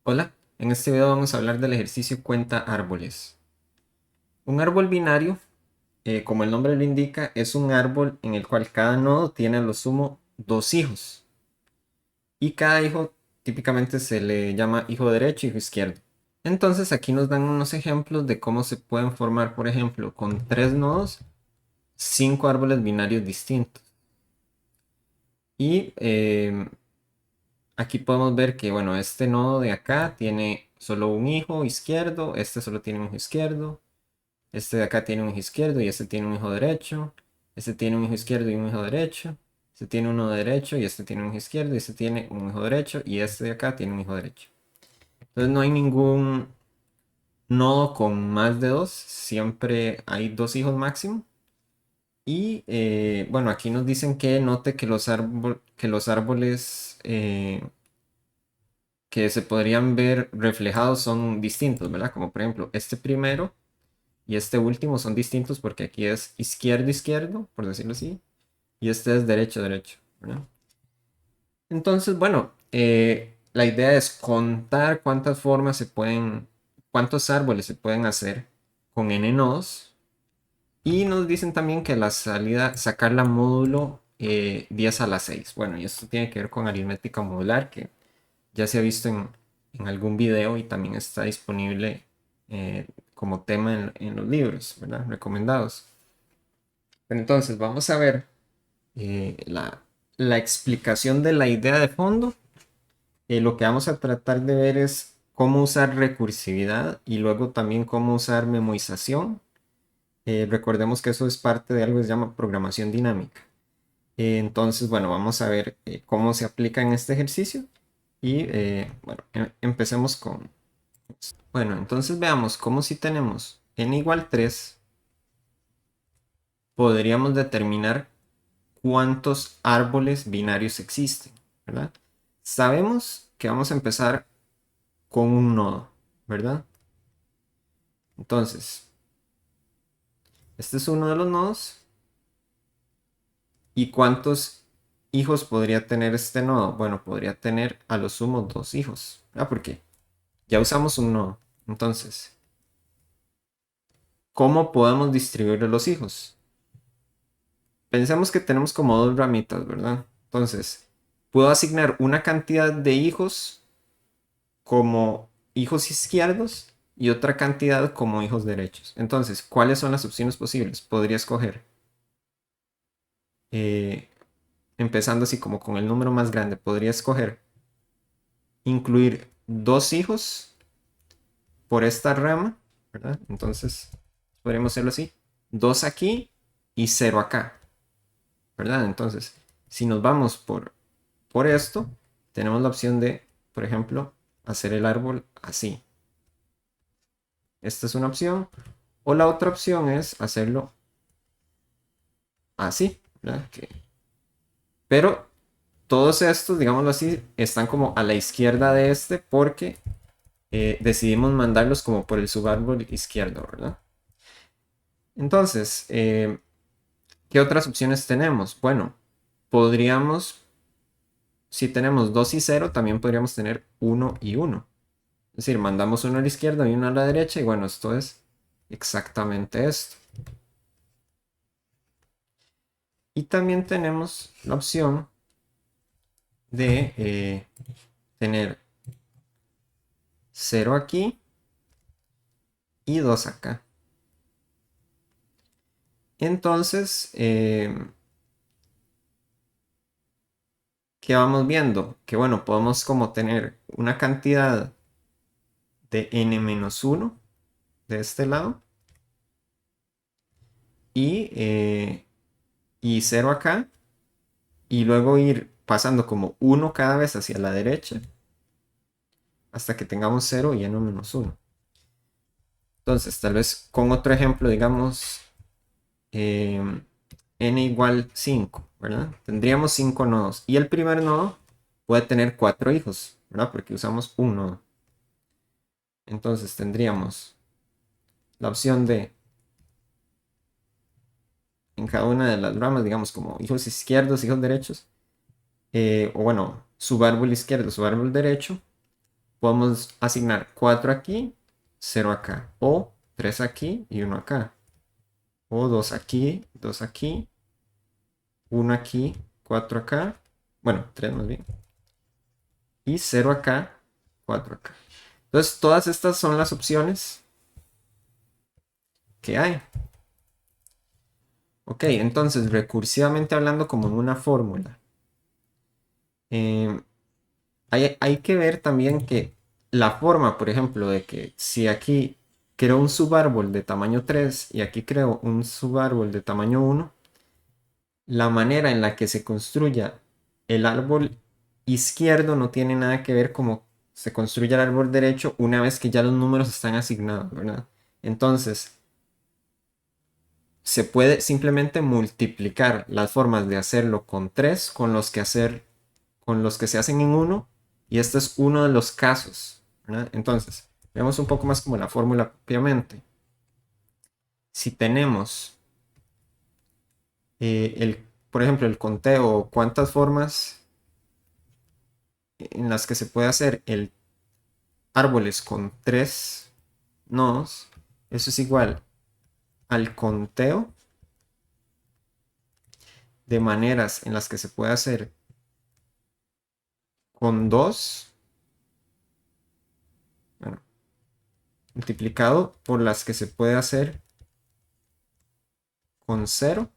Hola, en este video vamos a hablar del ejercicio cuenta árboles. Un árbol binario, como el nombre lo indica, es un árbol en el cual cada nodo tiene a lo sumo dos hijos. Y cada hijo típicamente se le llama hijo derecho y hijo izquierdo. Entonces aquí nos dan unos ejemplos de cómo se pueden formar, por ejemplo, con tres nodos, cinco árboles binarios distintos. Y aquí podemos ver que, bueno, este nodo de acá tiene solo un hijo izquierdo, este solo tiene un hijo izquierdo. Este de acá tiene un hijo izquierdo y este tiene un hijo derecho. Este tiene un hijo izquierdo y un hijo derecho. Este tiene uno derecho y este tiene un hijo izquierdo y este tiene un hijo derecho y este de acá tiene un hijo derecho. Entonces no hay ningún nodo con más de dos. Siempre hay dos hijos máximo. Y bueno, aquí nos dicen que note que que los árboles que se podrían ver reflejados son distintos, ¿verdad? Como por ejemplo, este primero y este último son distintos porque aquí es izquierdo, izquierdo, por decirlo así, y este es derecho, derecho, ¿verdad? Entonces, bueno, la idea es contar cuántas formas se pueden, cuántos árboles se pueden hacer con n nodos. Y nos dicen también que la salida, sacarla módulo 10 a la 6. Bueno, y esto tiene que ver con aritmética modular, que ya se ha visto en algún video y también está disponible como tema en los libros, ¿verdad? Recomendados. Pero entonces vamos a ver la explicación de la idea de fondo. Lo que vamos a tratar de ver es cómo usar recursividad y luego también cómo usar memorización. Recordemos que eso es parte de algo que se llama programación dinámica. Entonces, bueno, vamos a ver cómo se aplica en este ejercicio y bueno, empecemos con... Bueno, entonces veamos cómo si tenemos n igual 3 podríamos determinar cuántos árboles binarios existen, ¿verdad? Sabemos que vamos a empezar con un nodo, ¿verdad? Entonces, este es uno de los nodos. ¿Y cuántos hijos podría tener este nodo? Bueno, podría tener a lo sumo dos hijos, ¿verdad? Porque ya usamos un nodo. Entonces, ¿cómo podemos distribuir los hijos? Pensemos que tenemos como dos ramitas, ¿verdad? Entonces, puedo asignar una cantidad de hijos como hijos izquierdos y otra cantidad como hijos derechos. Entonces, ¿cuáles son las opciones posibles? Podría escoger, eh, empezando así como con el número más grande, podría escoger incluir dos hijos por esta rama, ¿verdad? Entonces, podríamos hacerlo así, dos aquí y cero acá, ¿verdad? Entonces, si nos vamos por esto, tenemos la opción de, por ejemplo, hacer el árbol así. Esta es una opción. O la otra opción es hacerlo así, ¿verdad? Pero todos estos, digámoslo así, están como a la izquierda de este porque decidimos mandarlos como por el subárbol izquierdo, ¿verdad? Entonces, ¿qué otras opciones tenemos? Bueno, podríamos, si tenemos 2 y cero, también podríamos tener uno y uno. Es decir, mandamos uno a la izquierda y uno a la derecha y bueno, esto es exactamente esto. Y también tenemos la opción de tener cero aquí y 2 acá. Entonces, ¿qué vamos viendo? Que bueno, podemos como tener una cantidad de n-1 de este lado y, y 0 acá y luego ir pasando como uno cada vez hacia la derecha hasta que tengamos cero y n-1. Entonces, tal vez con otro ejemplo, digamos n igual 5, ¿verdad? Tendríamos 5 nodos y el primer nodo puede tener 4 hijos, ¿verdad? Porque usamos un nodo. Entonces tendríamos la opción de en cada una de las ramas, digamos como hijos izquierdos, hijos derechos, o bueno, subárbol izquierdo, subárbol derecho, podemos asignar 4 aquí, 0 acá, o 3 aquí y 1 acá, o 2 aquí, 2 aquí, 1 aquí, 4 acá, bueno, 3 más bien, y 0 acá, 4 acá. Entonces, todas estas son las opciones que hay. Ok, entonces, recursivamente hablando como en una fórmula, eh, hay que ver también que la forma, por ejemplo, de que si aquí creo un subárbol de tamaño 3 y aquí creo un subárbol de tamaño 1, la manera en la que se construya el árbol izquierdo no tiene nada que ver como se construye el árbol derecho una vez que ya los números están asignados, ¿verdad? Entonces, se puede simplemente multiplicar las formas de hacerlo con 3 con los que se hacen en uno, y este es uno de los casos, ¿verdad? Entonces, veamos un poco más como la fórmula propiamente. Si tenemos por ejemplo, el conteo, cuántas formas en las que se puede hacer el árboles con 3 nodos, eso es igual al conteo de maneras en las que se puede hacer con 2, bueno, multiplicado por las que se puede hacer con 0,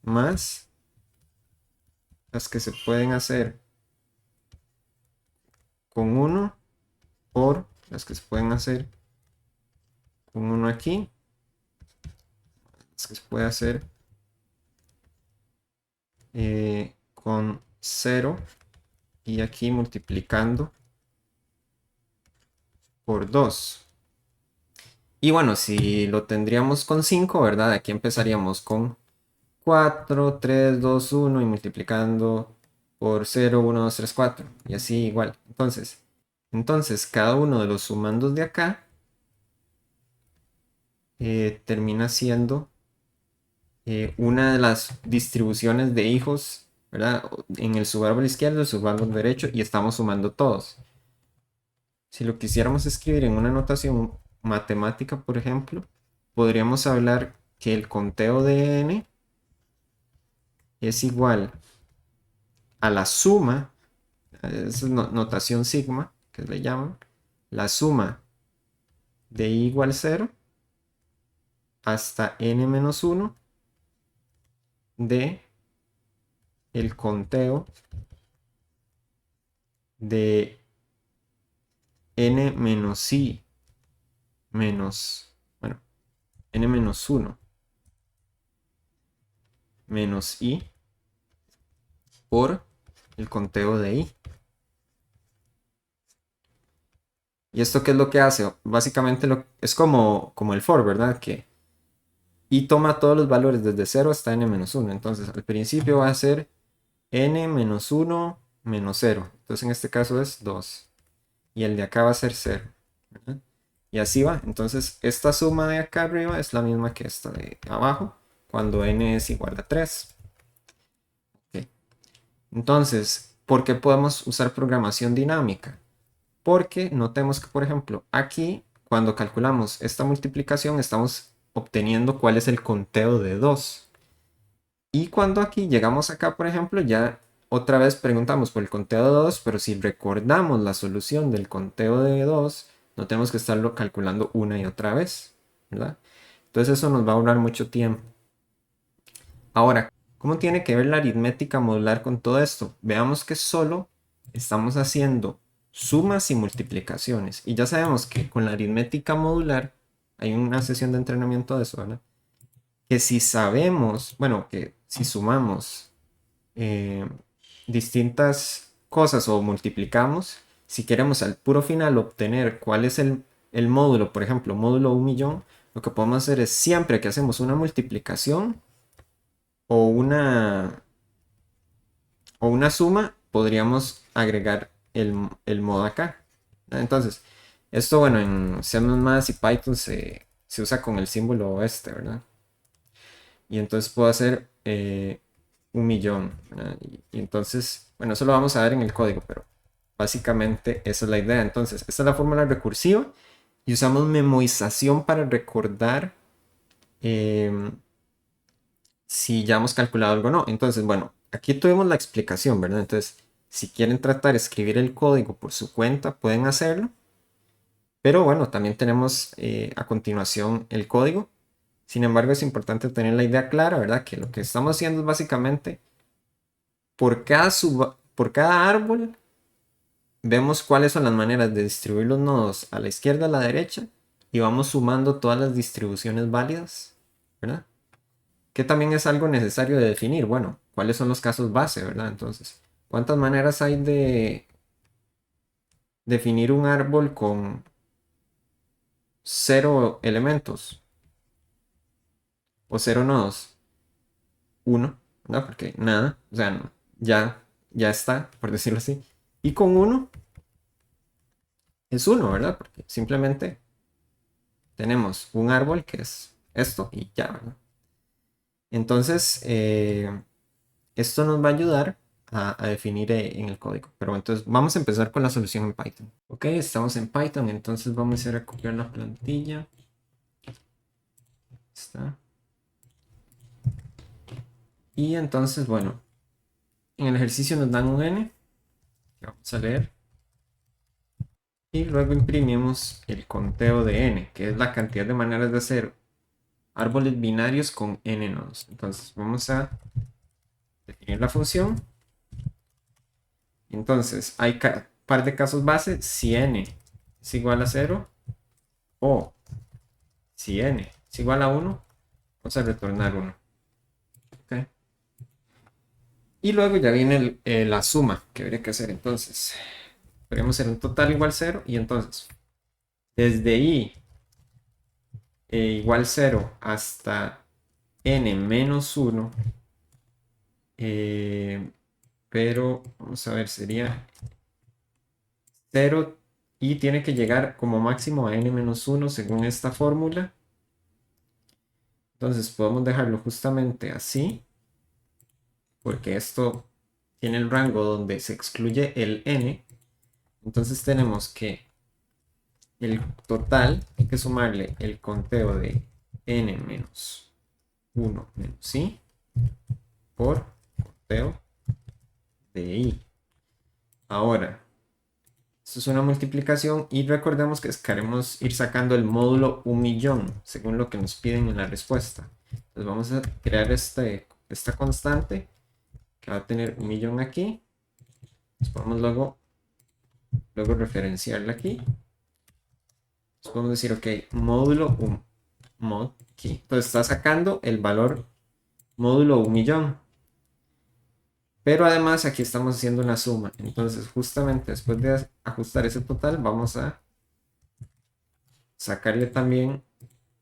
más las que se pueden hacer con 1 por las que se pueden hacer con 1 aquí, las que se puede hacer con 0 y aquí multiplicando por 2. Y bueno, si lo tendríamos con 5, ¿verdad? Aquí empezaríamos con 4, 3, 2, 1 y multiplicando por 0, 1, 2, 3, 4. Y así igual. Entonces cada uno de los sumandos de acá termina siendo una de las distribuciones de hijos, ¿verdad? En el subárbol izquierdo, el subárbol derecho, y estamos sumando todos. Si lo quisiéramos escribir en una notación matemática, por ejemplo, podríamos hablar que el conteo de n es igual a la suma, esa es notación sigma, que le llaman, la suma de i igual 0 hasta n menos 1 de el conteo de n menos i menos, bueno, n menos 1 menos i por el conteo de i. ¿Y esto qué es lo que hace? Básicamente es como el for, ¿verdad? Que i toma todos los valores desde 0 hasta n menos 1. Entonces, al principio va a ser n menos 1 menos 0. Entonces, en este caso es 2. Y el de acá va a ser 0. ¿Verdad? Y así va. Entonces, esta suma de acá arriba es la misma que esta de abajo, cuando n es igual a 3. Okay. Entonces, ¿por qué podemos usar programación dinámica? Porque notemos que, por ejemplo, aquí, cuando calculamos esta multiplicación, estamos obteniendo cuál es el conteo de 2. Y cuando aquí llegamos acá, por ejemplo, ya otra vez preguntamos por el conteo de 2, pero si recordamos la solución del conteo de 2, no tenemos que estarlo calculando una y otra vez, ¿verdad? Entonces eso nos va a ahorrar mucho tiempo. Ahora, ¿cómo tiene que ver la aritmética modular con todo esto? Veamos que solo estamos haciendo sumas y multiplicaciones. Y ya sabemos que con la aritmética modular, hay una sesión de entrenamiento de eso, ¿verdad? Que si sabemos, bueno, que si sumamos eh, distintas cosas o multiplicamos, si queremos al puro final obtener cuál es el módulo, por ejemplo, módulo 1.000.000, lo que podemos hacer es siempre que hacemos una multiplicación o una suma, podríamos agregar el modo acá. Entonces, esto, bueno, en C++ y Python se usa con el símbolo este, ¿verdad? Y entonces puedo hacer 1.000.000, ¿verdad? Y entonces, bueno, eso lo vamos a ver en el código, pero Básicamente esa es la idea. Entonces, esta es la fórmula recursiva y usamos memorización para recordar si ya hemos calculado algo o no. Entonces, bueno, aquí tuvimos la explicación, ¿verdad? Entonces, si quieren tratar de escribir el código por su cuenta, pueden hacerlo. Pero bueno, también tenemos a continuación el código. Sin embargo, es importante tener la idea clara, ¿verdad? Que lo que estamos haciendo es básicamente por cada árbol vemos cuáles son las maneras de distribuir los nodos a la izquierda, a la derecha, y vamos sumando todas las distribuciones válidas, ¿verdad? Que también es algo necesario de definir. Bueno, ¿cuáles son los casos base, verdad? Entonces, ¿cuántas maneras hay de definir un árbol con 0 elementos o 0 nodos? Uno, ¿verdad? Porque nada, o sea, ya está, por decirlo así. Y con uno es uno, ¿verdad? Porque simplemente tenemos un árbol que es esto y ya, ¿verdad? Entonces, esto nos va a ayudar a definir en el código. Pero entonces vamos a empezar con la solución en Python. Ok, estamos en Python, entonces vamos a ir a copiar la plantilla. Está. Y entonces, bueno, en el ejercicio nos dan un n, que vamos a leer. Y luego imprimimos el conteo de n, que es la cantidad de maneras de hacer árboles binarios con n nodos. Entonces vamos a definir la función. Entonces hay par de casos base. Si n es igual a 0 o si n es igual a 1, vamos a retornar 1. ¿Okay? Y luego ya viene la suma que habría que hacer. Entonces, podríamos hacer un total igual 0. Y entonces, desde i igual 0 hasta n menos 1, pero vamos a ver, sería 0 y tiene que llegar como máximo a n menos 1 según esta fórmula. Entonces podemos dejarlo justamente así, porque esto tiene el rango donde se excluye el n. Entonces tenemos que el total, hay que sumarle el conteo de n menos 1 menos i por conteo de i. Ahora, esto es una multiplicación y recordemos que queremos ir sacando el módulo 1.000.000 según lo que nos piden en la respuesta. Entonces vamos a crear esta constante que va a tener 1.000.000 aquí. Entonces podemos luego referenciarla aquí. Entonces podemos decir, ok, módulo mod aquí. Entonces está sacando el valor módulo 1.000.000. Pero además aquí estamos haciendo una suma. Entonces justamente después de ajustar ese total vamos a sacarle también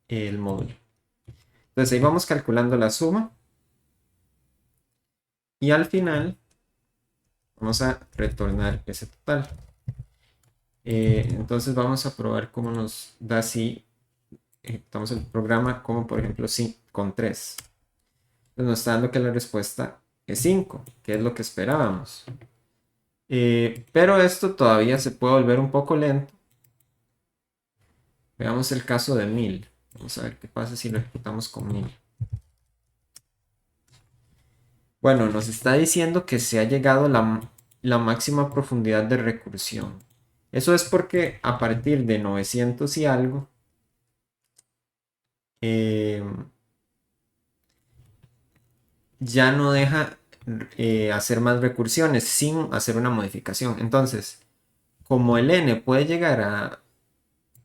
el módulo. Entonces ahí vamos calculando la suma. Y al final vamos a retornar ese total. Entonces vamos a probar cómo nos da si ejecutamos el programa como por ejemplo si con 3. Entonces nos está dando que la respuesta es 5, que es lo que esperábamos. Pero esto todavía se puede volver un poco lento. Veamos el caso de 1000. Vamos a ver qué pasa si lo ejecutamos con 1000. Bueno, nos está diciendo que se ha llegado a la máxima profundidad de recursión. Eso es porque a partir de 900 y algo, ya no deja hacer más recursiones sin hacer una modificación. Entonces, como el n puede llegar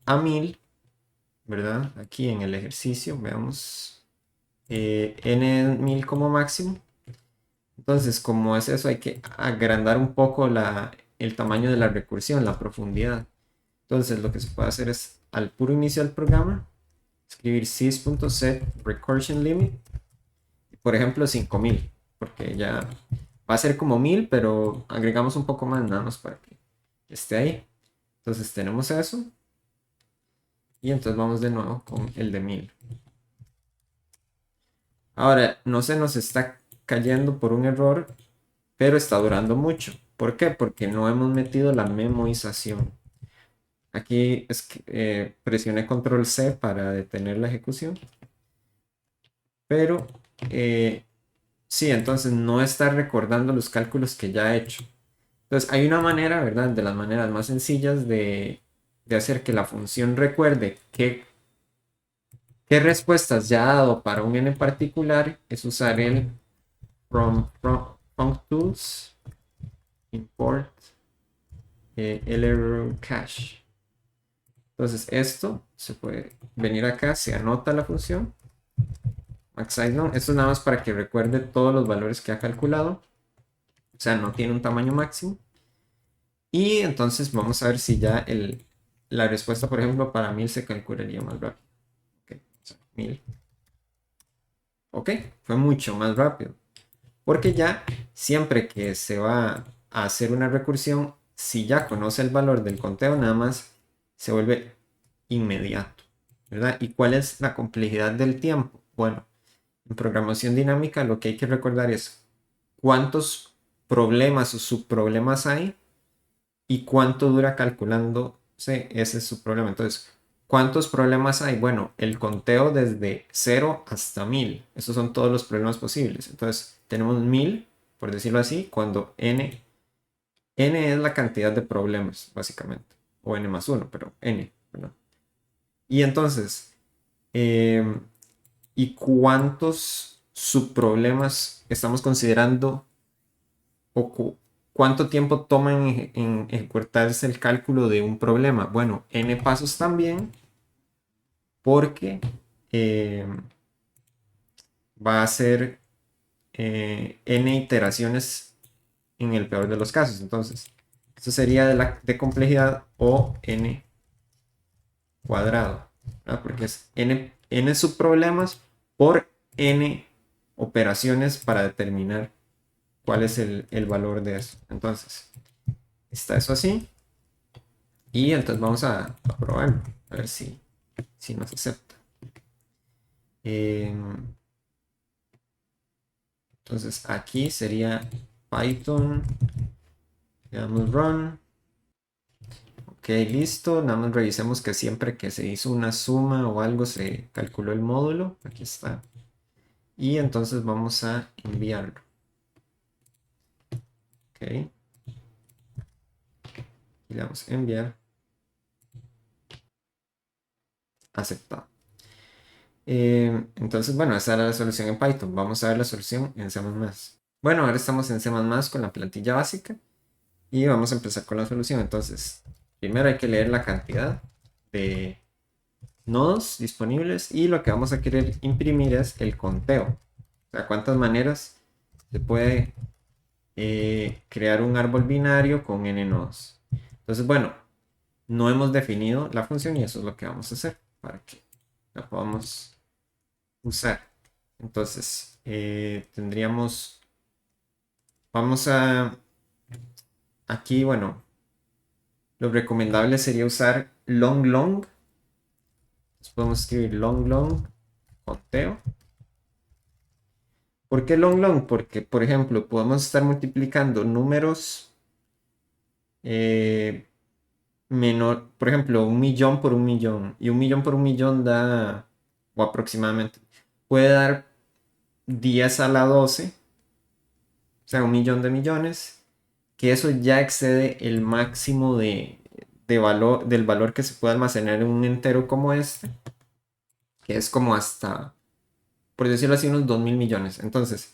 a 1000, ¿verdad? Aquí en el ejercicio, veamos n 1000 como máximo. Entonces, como es eso, hay que agrandar un poco el tamaño de la recursión, la profundidad. Entonces, lo que se puede hacer es, al puro inicio del programa, escribir sys.set recursion limit, por ejemplo, 5000, porque ya va a ser como 1000, pero agregamos un poco más, nada más para que esté ahí. Entonces, tenemos eso. Y entonces vamos de nuevo con el de 1000. Ahora, no se nos está cayendo por un error, pero está durando mucho. ¿Por qué? Porque no hemos metido la memorización. Aquí es que, presioné control C para detener la ejecución. Pero sí, entonces no está recordando los cálculos que ya ha hecho. Entonces hay una manera, ¿verdad? De las maneras más sencillas de hacer que la función recuerde qué respuestas ya ha dado para un n particular, es usar el functools import lr cache. Entonces esto se puede venir acá, se anota la función max size none. Esto es nada más para que recuerde todos los valores que ha calculado. O sea, no tiene un tamaño máximo. Y entonces vamos a ver si ya la respuesta, por ejemplo, para 1000 se calcularía más rápido. Ok, o sea, 1000. Ok, fue mucho más rápido. Porque ya siempre que se va a hacer una recursión, si ya conoce el valor del conteo, nada más se vuelve inmediato, ¿verdad? ¿Y cuál es la complejidad del tiempo? Bueno, en programación dinámica lo que hay que recordar es cuántos problemas o subproblemas hay y cuánto dura calculando. Sí, ese es su problema. Entonces, ¿cuántos problemas hay? Bueno, el conteo desde 0 hasta 1000. Esos son todos los problemas posibles. Entonces, tenemos 1000, por decirlo así, cuando n es la cantidad de problemas, básicamente. O n más 1, pero n, ¿verdad? Y entonces, eh, ¿y cuántos subproblemas estamos considerando o cuánto tiempo toma en ejecutarse el cálculo de un problema? Bueno, n pasos también, porque eh, va a ser n iteraciones en el peor de los casos. Entonces, esto sería de complejidad o n cuadrado, ¿verdad? Porque es n subproblemas por n operaciones para determinar cuál es el valor de eso. Entonces, está eso así. Y entonces vamos a probarlo, a ver si nos acepta. Entonces aquí sería Python, le damos run. Ok, listo. Nada más revisemos que siempre que se hizo una suma o algo se calculó el módulo. Aquí está. Y entonces vamos a enviarlo. Ok. Y le damos a enviar. Aceptado. Entonces, bueno, esa era la solución en Python. Vamos a ver la solución en C++. Bueno, ahora estamos en C++ con la plantilla básica y vamos a empezar con la solución. Entonces, primero hay que leer la cantidad de nodos disponibles y lo que vamos a querer imprimir es el conteo. O sea, cuántas maneras se puede crear un árbol binario con n nodos. Entonces, bueno, no hemos definido la función y eso es lo que vamos a hacer para que la podamos usar. Entonces, tendríamos, vamos a, aquí, bueno, lo recomendable sería usar long long. Entonces podemos escribir long long conteo. ¿Por qué long long? Porque, por ejemplo, podemos estar multiplicando números menor, por ejemplo, 1.000.000 por 1.000.000. Y 1.000.000 por 1.000.000 da, o aproximadamente, puede dar 10 a la 12, o sea, 1.000.000 de millones, que eso ya excede el máximo del valor que se puede almacenar en un entero como este, que es como hasta, por decirlo así, unos 2.000.000.000. Entonces,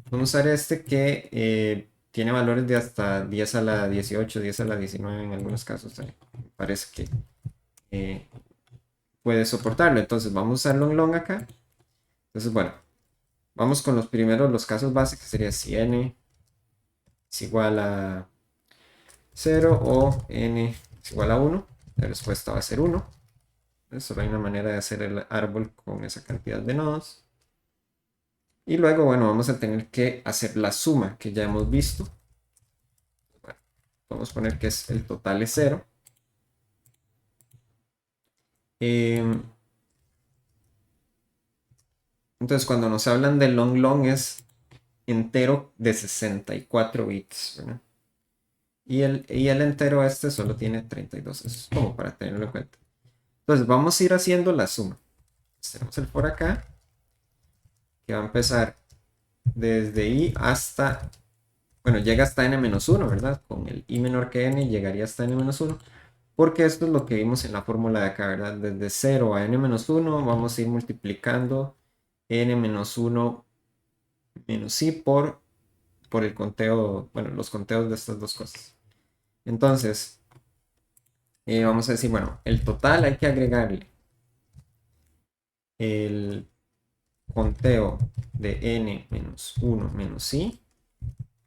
vamos a usar este que tiene valores de hasta 10 a la 18, 10 a la 19 en algunos casos. Me parece que eh, puede soportarlo. Entonces, vamos a usar long long acá. Entonces, bueno, vamos con los primeros, los casos básicos. Sería si n es igual a 0 o n es igual a 1. La respuesta va a ser 1. Solo hay una manera de hacer el árbol con esa cantidad de nodos. Y luego, bueno, vamos a tener que hacer la suma que ya hemos visto. Bueno, podemos poner que el total es 0. Entonces, cuando nos hablan de long long es entero de 64 bits, ¿verdad? Y el entero este solo tiene 32. Eso es como para tenerlo en cuenta. Entonces vamos a ir haciendo la suma. Tenemos el for acá, que va a empezar desde i hasta, bueno, llega hasta n-1, ¿verdad? Con el i menor que n llegaría hasta n-1, porque esto es lo que vimos en la fórmula de acá, ¿verdad? Desde 0 a n-1 vamos a ir multiplicando n-1 menos i por el conteo, bueno, los conteos de estas dos cosas. Entonces, vamos a decir, bueno, el total hay que agregarle el conteo de n-1 menos i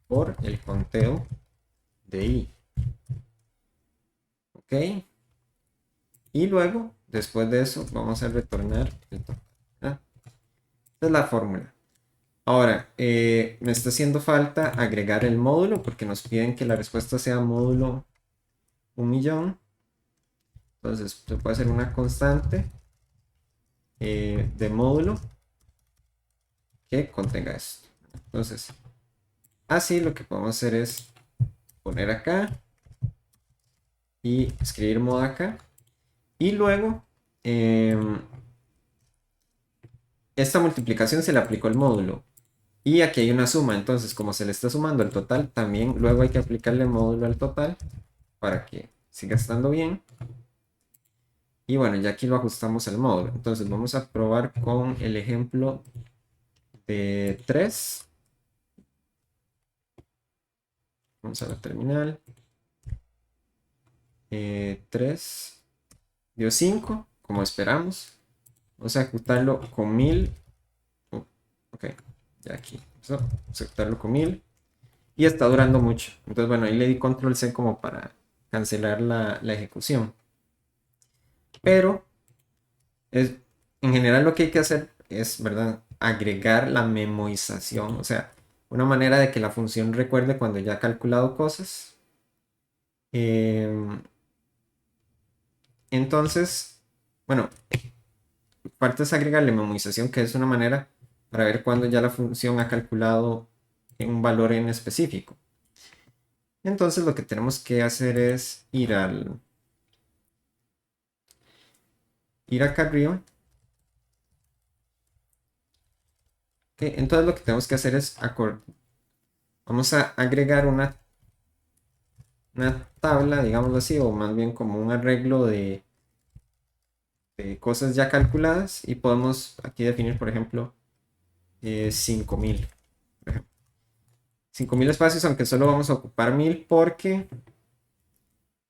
por el conteo de i. ¿Ok? Y luego, después de eso, vamos a retornar el total. ¿Ah? Esta es la fórmula. Ahora, me está haciendo falta agregar el módulo porque nos piden que la respuesta sea módulo 1.000.000. Entonces, se puede hacer una constante de módulo que contenga esto. Entonces, así lo que podemos hacer es poner acá y escribir modo acá. Y luego, esta multiplicación se le aplicó el módulo. Y aquí hay una suma, entonces como se le está sumando el total, también luego hay que aplicarle el módulo al total para que siga estando bien. Y bueno, ya aquí lo ajustamos al módulo. Entonces vamos a probar con el ejemplo de 3. Vamos a la terminal. 3 dio 5, como esperamos. Vamos a ejecutarlo con 1000. Ok, ya aquí. Vamos a ejecutarlo con 1000. Y está durando mucho. Entonces, bueno, ahí le di control C como para cancelar la ejecución. Pero en general lo que hay que hacer es, ¿verdad? Agregar la memorización. O sea, una manera de que la función recuerde cuando ya ha calculado cosas. Entonces, bueno, parte es agregarle memorización, que es una manera para ver cuando ya la función ha calculado un valor en específico. Entonces lo que tenemos que hacer es ir acá arriba. Entonces lo que tenemos que hacer es vamos a agregar una tabla, digámoslo así, o más bien como un arreglo de cosas ya calculadas y podemos aquí definir, por ejemplo, 5000. 5000 espacios, aunque solo vamos a ocupar 1000 porque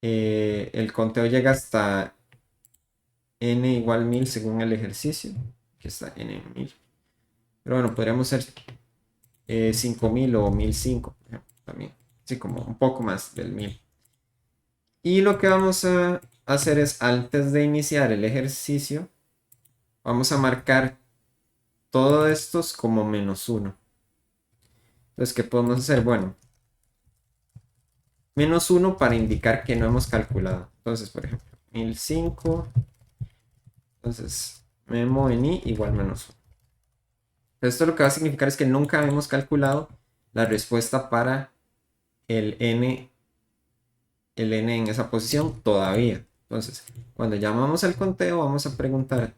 el conteo llega hasta n igual 1000 según el ejercicio, que está n 1000. Pero bueno, podríamos hacer 5000 o 1005, por ejemplo, también. Así como un poco más del 1000. Y lo que vamos a hacer es, antes de iniciar el ejercicio, vamos a marcar todos estos como -1. Entonces, ¿qué podemos hacer? Bueno, -1 para indicar que no hemos calculado. Entonces, por ejemplo, 1005. Entonces, memo en i igual -1. Esto lo que va a significar es que nunca hemos calculado la respuesta para el n en esa posición todavía. Entonces, cuando llamamos al conteo, vamos a preguntar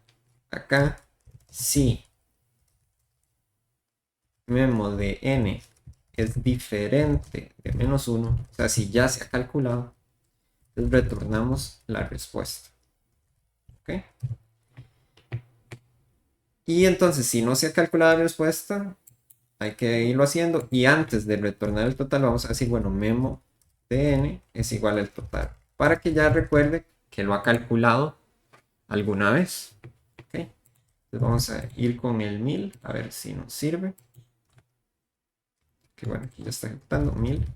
acá si memo de n es diferente de -1, o sea, si ya se ha calculado, entonces retornamos la respuesta. ¿Ok? Y entonces, si no se ha calculado la respuesta, hay que irlo haciendo. Y antes de retornar el total, vamos a decir, bueno, memo de n es igual al total. Para que ya recuerde que lo ha calculado alguna vez. ¿Ok? Entonces vamos a ir con el 1000 a ver si nos sirve. Que bueno, aquí ya está ejecutando 1000.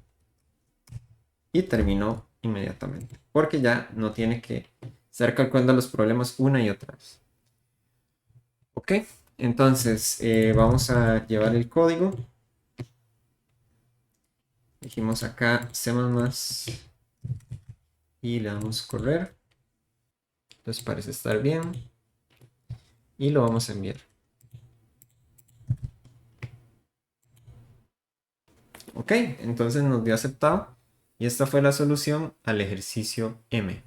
Y terminó inmediatamente. Porque ya no tiene que estar calculando los problemas una y otra vez. Ok, entonces vamos a llevar el código. Dijimos acá C++ y le damos correr. Entonces parece estar bien. Y lo vamos a enviar. Ok, entonces nos dio aceptado. Y esta fue la solución al ejercicio M.